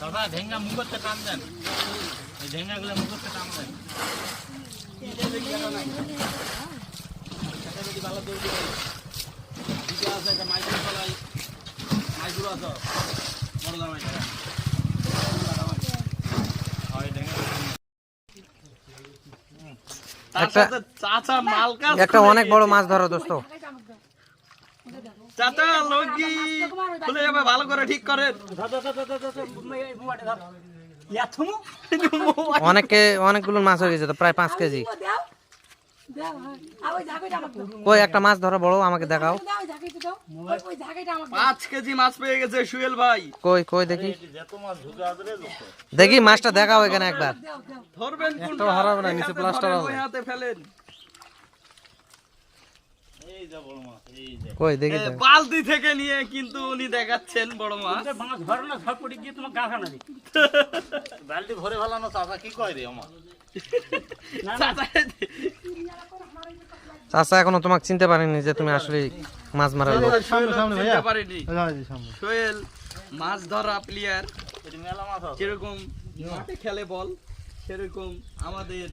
দাদা ঢেঙ্গা মুখতে টান দেন, এই ঢেঙ্গাগুলো মুখতে টান দেন। একটা অনেক বড় মাছ ধরো দোস্ত। চাচা লগি খুলে যাবে, ভালো করে ঠিক করেন। অনেকগুলো মাছ হয়ে গেছে তো, প্রায় 5 কেজি। কই একটা মাছ ধরো বড়, আমাকে দেখাও। 5 কেজি মাছ পেয়ে গেছে সুহেল ভাই। কই দেখি, দেখি মাছটা দেখাও এখানে একবার। ধরবেন একটাও হারাবে না, নিচে প্লাস্টার হবে। ওই হাতে ফেলেন। এই যা বড় মাছ, এই যে কই দেখি তো। বালতি থেকে নিয়ে কিন্তু উনি দেখাচ্ছেন বড় মাছ। মাছ ধরে না, ধর পড়ে গিয়ে তোমার গা খানা দি। বালতি ভরে ফেলানো চাচা কি কয় রে আমার? চাচা এখনো তোমাকে চিনতে পারেনি যে তুমি আসলে মাছ মারার লোক। সোহেল মাছ ধরা প্লেয়ার, মেলা মাছ আছে। যেরকম মাঠে খেলে বল সেরকম আমাদের